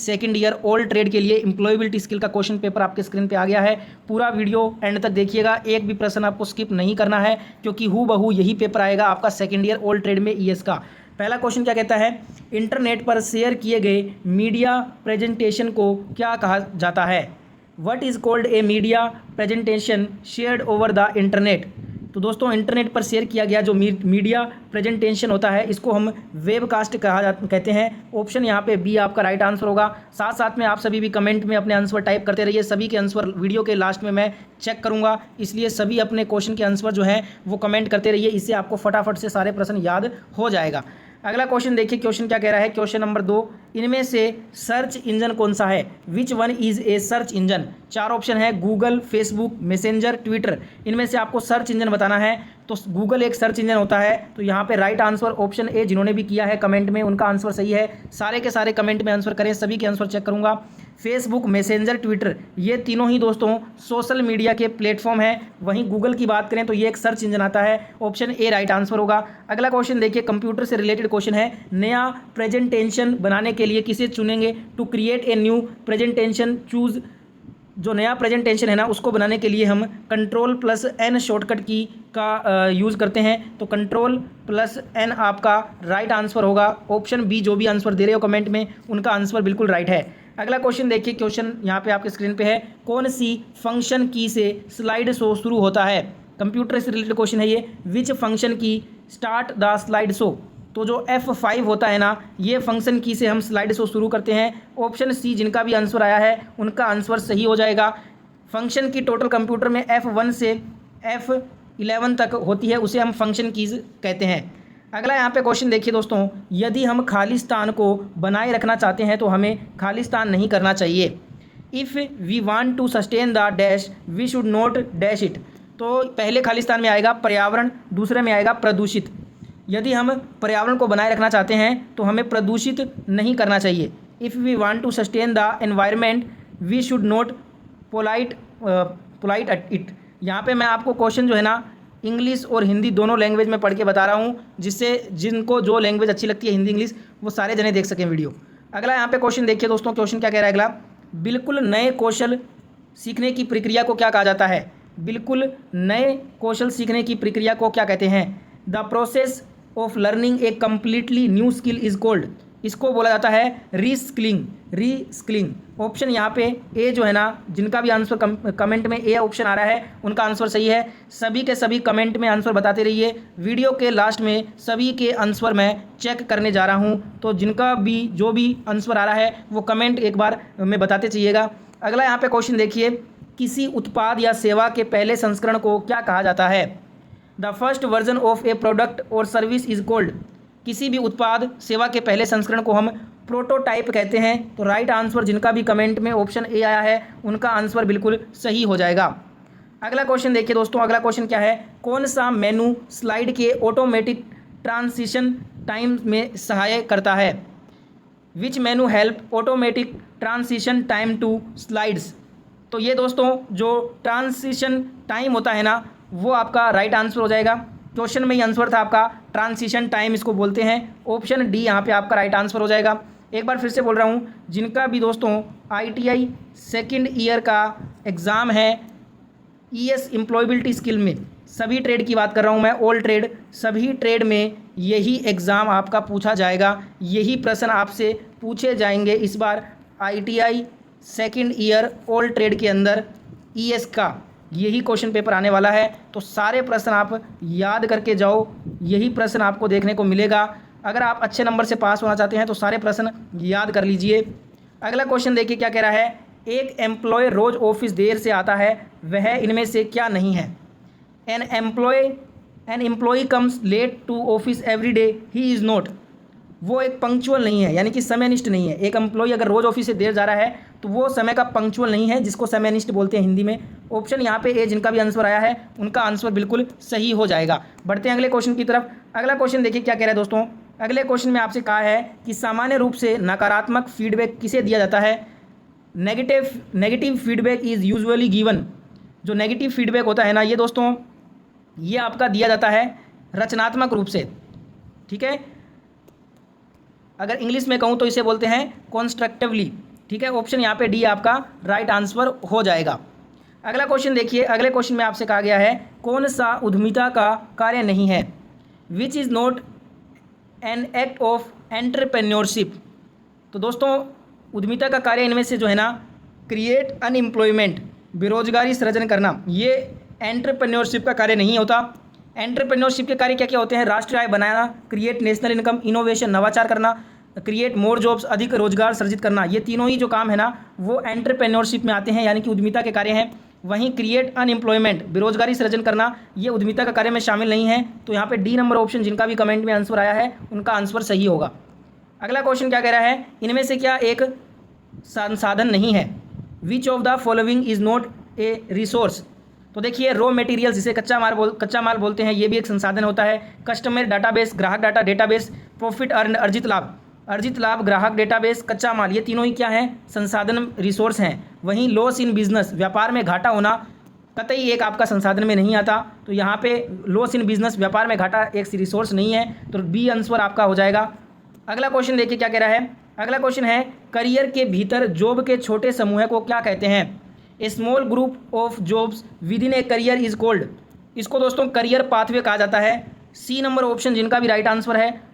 Second year old trade के लिए employability skill का क्वेश्चन पेपर आपके स्क्रीन पे आ गया है। पूरा वीडियो एंड तक देखिएगा, एक भी प्रश्न आपको स्किप नहीं करना है क्योंकि हूबहू यही पेपर आएगा आपका सेकंड ईयर ओल्ड ट्रेड में ईएस का। पहला क्वेश्चन क्या कहता है, इंटरनेट पर शेयर किए गए मीडिया प्रेजेंटेशन को क्या कहा जाता है। What is called a media presentation shared over the internet. तो दोस्तों इंटरनेट पर शेयर किया गया जो मीडिया प्रेजेंटेशन होता है इसको हम वेबकास्ट कहते हैं। ऑप्शन यहाँ पे बी आपका राइट आंसर होगा। साथ साथ में आप सभी भी कमेंट में अपने आंसर टाइप करते रहिए, सभी के आंसर वीडियो के लास्ट में मैं चेक करूँगा, इसलिए सभी अपने क्वेश्चन के आंसर जो है वो कमेंट करते रहिए, इससे आपको फटाफट से सारे प्रश्न याद हो जाएगा। अगला क्वेश्चन देखिए, क्वेश्चन क्या कह रहा है, क्वेश्चन नंबर 2, इनमें से सर्च इंजन कौन सा है। Which one is a search engine. 4 option है, गूगल, फेसबुक, मैसेंजर, ट्विटर। इनमें से आपको सर्च इंजन बताना है। तो गूगल एक सर्च इंजन होता है, तो यहाँ पे राइट आंसर ऑप्शन ए, जिन्होंने भी किया है कमेंट में उनका आंसर सही है। सारे के सारे कमेंट में आंसर करें, सभी के आंसर चेक करूँगा। फेसबुक, मैसेंजर, ट्विटर ये तीनों ही दोस्तों सोशल मीडिया के प्लेटफॉर्म हैं। वहीं गूगल की बात करें तो ये एक सर्च इंजन आता है, ऑप्शन ए राइट आंसर होगा। अगला क्वेश्चन देखिए, कंप्यूटर से रिलेटेड क्वेश्चन है, नया प्रेजेंटेशन बनाने के लिए किसे चुनेंगे। To create a new presentation choose. जो नया प्रेजेंटेशन है ना उसको बनाने के लिए हम Ctrl+N शॉर्टकट की का यूज़ करते हैं, तो Ctrl+N आपका राइट आंसर होगा। ऑप्शन बी, जो भी आंसर दे रहे हो कमेंट में उनका आंसर बिल्कुल राइट है। अगला क्वेश्चन देखिए, क्वेश्चन यहाँ पे आपके स्क्रीन पे है, कौन सी फंक्शन की से स्लाइड शो शुरू होता है। कंप्यूटर से रिलेटेड क्वेश्चन है ये। विच फंक्शन की स्टार्ट द स्लाइड शो। तो जो F5 होता है ना, ये फंक्शन की से हम स्लाइड शो शुरू करते हैं। ऑप्शन सी, जिनका भी आंसर आया है उनका आंसर सही हो जाएगा। फंक्शन की टोटल कंप्यूटर में F1 से F11 तक होती है, उसे हम फंक्शन कीज कहते हैं। अगला यहाँ पे क्वेश्चन देखिए दोस्तों, यदि हम खालिस्तान को बनाए रखना चाहते हैं तो हमें खालिस्तान नहीं करना चाहिए। If we want to sustain the dash we should not dash it. तो पहले खालिस्तान में आएगा पर्यावरण, दूसरे में आएगा प्रदूषित। यदि हम पर्यावरण को बनाए रखना चाहते हैं तो हमें प्रदूषित नहीं करना चाहिए। If we want to sustain the environment we should not pollute it. यहाँ पे मैं आपको क्वेश्चन जो है ना इंग्लिश और हिंदी दोनों लैंग्वेज में पढ़ के बता रहा हूँ, जिससे जिनको जो लैंग्वेज अच्छी लगती है हिंदी इंग्लिश वो सारे जने देख सकें वीडियो। अगला यहाँ पे क्वेश्चन देखिए दोस्तों, क्वेश्चन क्या कह रहा है अगला, बिल्कुल नए कौशल सीखने की प्रक्रिया को क्या कहा जाता है। बिल्कुल नए कौशल सीखने की प्रक्रिया को क्या कहते हैं। The process of learning a completely new skill is called. इसको बोला जाता है रीस्किलिंग। ऑप्शन यहाँ पे ए जो है ना, जिनका भी आंसर कमेंट में ए ऑप्शन आ रहा है उनका आंसर सही है। सभी के सभी कमेंट में आंसर बताते रहिए, वीडियो के लास्ट में सभी के आंसर मैं चेक करने जा रहा हूँ, तो जिनका भी जो भी आंसर आ रहा है वो कमेंट एक बार में बताते चलिएगा। अगला यहाँ पे क्वेश्चन देखिए, किसी उत्पाद या सेवा के पहले संस्करण को क्या कहा जाता है। The first version of A product और सर्विस इज कॉल्ड। किसी भी उत्पाद सेवा के पहले संस्करण को हम प्रोटोटाइप कहते हैं। तो राइट आंसर जिनका भी कमेंट में ऑप्शन ए आया है उनका आंसर बिल्कुल सही हो जाएगा। अगला क्वेश्चन देखिए दोस्तों, अगला क्वेश्चन क्या है, कौन सा मेनू स्लाइड के ऑटोमेटिक ट्रांजिशन टाइम में सहायक करता है। Which menu help automatic transition time to slides. तो ये दोस्तों जो ट्रांजिशन टाइम होता है ना वो आपका राइट आंसर हो जाएगा। क्वेश्चन में ही आंसर था आपका ट्रांजिशन टाइम इसको बोलते हैं। ऑप्शन डी यहाँ पे आपका राइट आंसर हो जाएगा। एक बार फिर से बोल रहा हूँ, जिनका भी दोस्तों ITI सेकंड ईयर का एग्ज़ाम है ES एम्प्लॉयबिलिटी स्किल में, सभी ट्रेड की बात कर रहा हूँ मैं, ऑल ट्रेड, सभी ट्रेड में यही एग्ज़ाम आपका पूछा जाएगा, यही प्रश्न आपसे पूछे जाएंगे इस बार ITI second year all trade के अंदर ES का यही क्वेश्चन पेपर आने वाला है। तो सारे प्रश्न आप याद करके जाओ, यही प्रश्न आपको देखने को मिलेगा। अगर आप अच्छे नंबर से पास होना चाहते हैं तो सारे प्रश्न याद कर लीजिए। अगला क्वेश्चन देखिए क्या कह रहा है, एक एम्प्लॉय रोज़ ऑफिस देर से आता है, वह इनमें से क्या नहीं है। An employee comes late to office every day, he is not. वो एक पंक्चुअल नहीं है, यानी कि समयनिष्ठ नहीं है। एक एम्प्लॉय अगर रोज़ ऑफिस से देर जा रहा है तो वो समय का पंक्चुअल नहीं है, जिसको समयनिष्ठ बोलते हैं हिंदी में। ऑप्शन यहाँ पे ए, जिनका भी आंसर आया है उनका आंसर बिल्कुल सही हो जाएगा। बढ़ते हैं अगले क्वेश्चन की तरफ। अगला क्वेश्चन देखिए क्या कह रहा है दोस्तों, अगले क्वेश्चन में आपसे कहा है कि सामान्य रूप से नकारात्मक फीडबैक किसे दिया जाता है। Negative feedback is usually given. जो नेगेटिव फीडबैक होता है ना ये दोस्तों, ये आपका दिया जाता है रचनात्मक रूप से, ठीक है। अगर इंग्लिश में कहूँ तो इसे बोलते हैं कॉन्स्ट्रक्टिवली। ठीक है, ऑप्शन यहाँ पे डी आपका राइट आंसर हो जाएगा। अगला क्वेश्चन देखिए, अगले क्वेश्चन में आपसे कहा गया है कौन सा उद्यमिता का कार्य नहीं है, which is not an act of entrepreneurship. तो दोस्तों उद्यमिता का कार्य इनमें से जो है ना क्रिएट अनएम्प्लॉयमेंट, बेरोजगारी सृजन करना, ये एंटरप्रेन्योरशिप का कार्य नहीं होता। एंटरप्रेन्योरशिप के कार्य क्या क्या होते हैं, राष्ट्रीय आय बनाना, क्रिएट नेशनल इनकम, इनोवेशन नवाचार करना, क्रिएट मोर जॉब्स अधिक रोजगार सृजित करना, ये तीनों ही जो काम है ना वो एंटरप्रेन्योरशिप में आते हैं, यानी कि उद्यमिता के कार्य हैं। वहीं क्रिएट अनएम्प्लॉयमेंट, बेरोजगारी सृजन करना, ये उद्यमिता का कार्य में शामिल नहीं है। तो यहाँ पे डी नंबर ऑप्शन जिनका भी कमेंट में आंसर आया है उनका आंसर सही होगा। अगला क्वेश्चन क्या कह रहा है, इनमें से क्या एक संसाधन नहीं है, which of the following is not a resource. तो देखिए रॉ मटेरियल्स, जिसे कच्चा माल बोलते हैं, ये भी एक संसाधन होता है। कस्टमर डाटाबेस, ग्राहक डाटा डेटाबेस, प्रॉफिट अर्न अर्जित लाभ, ग्राहक डेटाबेस, कच्चा माल, ये तीनों ही क्या हैं, संसाधन रिसोर्स हैं। वहीं लॉस इन बिजनेस, व्यापार में घाटा होना, कतई एक आपका संसाधन में नहीं आता। तो यहाँ पे लॉस इन बिजनेस, व्यापार में घाटा एक रिसोर्स नहीं है, तो बी आंसर आपका हो जाएगा। अगला क्वेश्चन देखिए क्या कह रहा है, अगला क्वेश्चन है करियर के भीतर जॉब के छोटे समूह को क्या कहते हैं, a small group of jobs with in a career is called. इसको दोस्तों करियर पाथवे कहा जाता है। सी नंबर ऑप्शन जिनका भी राइट आंसर है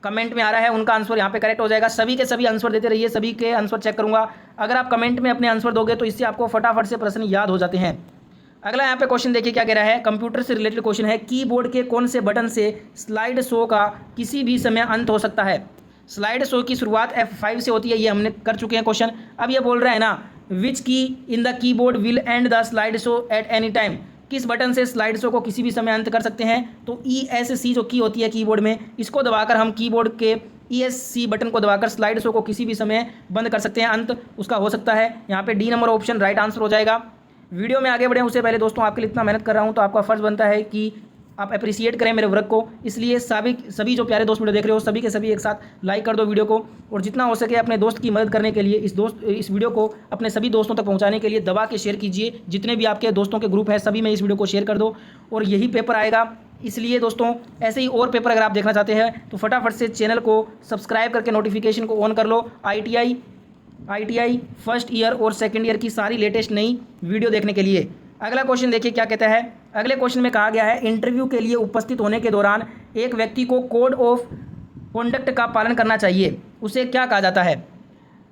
कमेंट में आ रहा है उनका आंसर यहाँ पे करेक्ट हो जाएगा। सभी के सभी आंसर देते रहिए, सभी के आंसर चेक करूँगा। अगर आप कमेंट में अपने आंसर दोगे तो इससे आपको फटाफट से प्रश्न याद हो जाते हैं। अगला यहाँ पे क्वेश्चन देखिए क्या कह रहा है, कंप्यूटर से रिलेटेड क्वेश्चन है, कीबोर्ड के कौन से बटन से स्लाइड शो का किसी भी समय अंत हो सकता है। स्लाइड शो की शुरुआत F5 से होती है, ये हमने कर चुके हैं क्वेश्चन। अब ये बोल रहा है ना विच की in the keyboard will and the slide show at any time, किस बटन से स्लाइड शो को किसी भी समय अंत कर सकते हैं। तो ESC जो की होती है कीबोर्ड में, इसको दबाकर हम कीबोर्ड के ESC बटन को दबाकर स्लाइड शो को किसी भी समय बंद कर सकते हैं, अंत उसका हो सकता है। यहाँ पे D number option right answer हो जाएगा। वीडियो में आगे बढ़े उससे पहले दोस्तों आपके लिए इतना मेहनत कर रहा हूँ तो आपका फर्ज बनता है कि आप अप्रिशिएट करें मेरे वर्क को। इसलिए सभी जो प्यारे दोस्त वीडियो देख रहे हो सभी के सभी एक साथ लाइक कर दो वीडियो को, और जितना हो सके अपने दोस्त की मदद करने के लिए इस वीडियो को अपने सभी दोस्तों तक पहुंचाने के लिए दबा के शेयर कीजिए। जितने भी आपके दोस्तों के ग्रुप है सभी में इस वीडियो को शेयर कर दो, और यही पेपर आएगा। इसलिए दोस्तों ऐसे ही और पेपर अगर आप देखना चाहते हैं तो फटाफट से चैनल को सब्सक्राइब करके नोटिफिकेशन को ऑन कर लो। ITI फर्स्ट ईयर और सेकेंड ईयर की सारी लेटेस्ट नई वीडियो देखने के लिए। अगला क्वेश्चन देखिए क्या कहता है, अगले क्वेश्चन में कहा गया है इंटरव्यू के लिए उपस्थित होने के दौरान एक व्यक्ति को कोड ऑफ कंडक्ट का पालन करना चाहिए, उसे क्या कहा जाता है।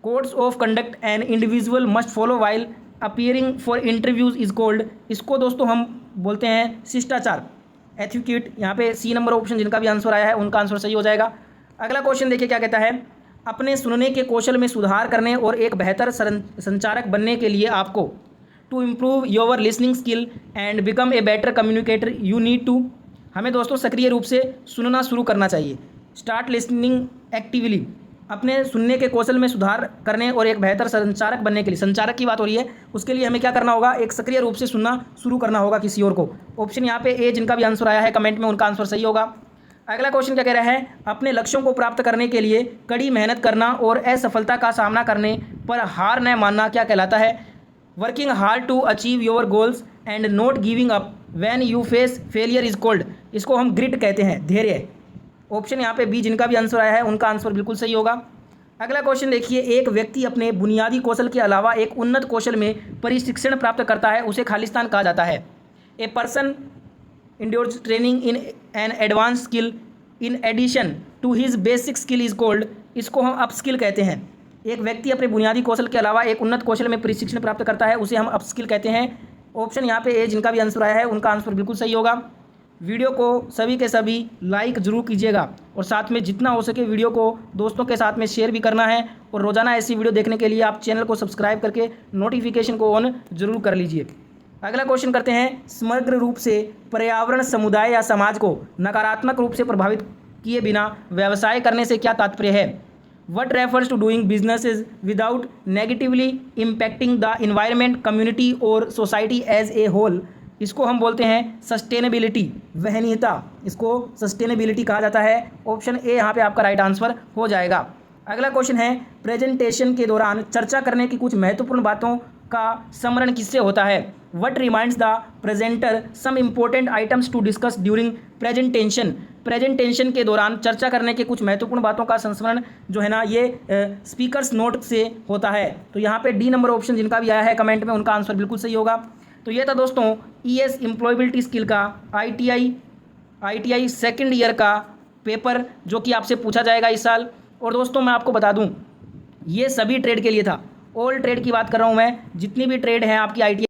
Codes of conduct an individual must follow while appearing for interviews is called. इसको दोस्तों हम बोलते हैं शिष्टाचार, एथिक्यूट। यहाँ पे सी नंबर ऑप्शन जिनका भी आंसर आया है उनका आंसर सही हो जाएगा। अगला क्वेश्चन देखिए क्या कहता है, अपने सुनने के कौशल में सुधार करने और एक बेहतर संचारक बनने के लिए आपको to improve your listening skill and become a better communicator you need to. हमें दोस्तों सक्रिय रूप से सुनना शुरू करना चाहिए, स्टार्ट लिसनिंग एक्टिवली। अपने सुनने के कौशल में सुधार करने और एक बेहतर संचारक बनने के लिए, संचारक की बात हो रही है, उसके लिए हमें क्या करना होगा, एक सक्रिय रूप से सुनना शुरू करना होगा किसी और को। ऑप्शन यहाँ पे ए जिनका भी आंसर आया है कमेंट में उनका आंसर सही होगा। अगला क्वेश्चन क्या कह रहा है, अपने लक्ष्यों को प्राप्त करने के लिए कड़ी मेहनत करना और असफलता का सामना करने पर हार न मानना क्या कहलाता है। Working hard to achieve your goals and not giving up when you face failure is called. इसको हम ग्रिट कहते हैं, धैर्य। ऑप्शन यहाँ पे बी जिनका भी आंसर आया है उनका आंसर बिल्कुल सही होगा। अगला क्वेश्चन देखिए, एक व्यक्ति अपने बुनियादी कौशल के अलावा एक उन्नत कौशल में प्रशिक्षण प्राप्त करता है, उसे खालिस्तान कहा जाता है। A person endures training in an advanced skill in addition to his basic skill is called। इसको हम अपस्किल कहते हैं। एक व्यक्ति अपने बुनियादी कौशल के अलावा एक उन्नत कौशल में प्रशिक्षण प्राप्त करता है, उसे हम अपस्किल कहते हैं। ऑप्शन यहाँ पे ए जिनका भी आंसर आया है उनका आंसर बिल्कुल सही होगा। वीडियो को सभी के सभी लाइक जरूर कीजिएगा, और साथ में जितना हो सके वीडियो को दोस्तों के साथ में शेयर भी करना है। और रोजाना ऐसी वीडियो देखने के लिए आप चैनल को सब्सक्राइब करके नोटिफिकेशन को ऑन जरूर कर लीजिए। अगला क्वेश्चन करते हैं, समग्र रूप से पर्यावरण समुदाय या समाज को नकारात्मक रूप से प्रभावित किए बिना व्यवसाय करने से क्या तात्पर्य है। What refers to doing businesses without negatively impacting the environment, community और सोसाइटी एज ए होल। इसको हम बोलते हैं सस्टेनेबिलिटी, वहनीयता। इसको सस्टेनेबिलिटी कहा जाता है। ऑप्शन ए यहाँ पे आपका राइट आंसर हो जाएगा। अगला क्वेश्चन है, प्रेजेंटेशन के दौरान चर्चा करने की कुछ महत्वपूर्ण बातों का स्मरण किससे होता है? What reminds the presenter some important items to discuss during presentation. Presentation के दौरान चर्चा करने के कुछ महत्वपूर्ण बातों का संस्मरण जो है ना ये स्पीकर्स नोट से होता है। तो यहाँ पे डी नंबर ऑप्शन जिनका भी आया है कमेंट में उनका आंसर बिल्कुल सही होगा। तो ये था दोस्तों ईएस एम्प्लॉयबिलिटी स्किल का आईटीआई सेकेंड ईयर का पेपर जो कि आपसे पूछा जाएगा इस साल। और दोस्तों मैं आपको बता दूं ये सभी ट्रेड के लिए था, ऑल ट्रेड की बात कर रहा हूं मैं, जितनी भी ट्रेड हैं आपकी आईटीआई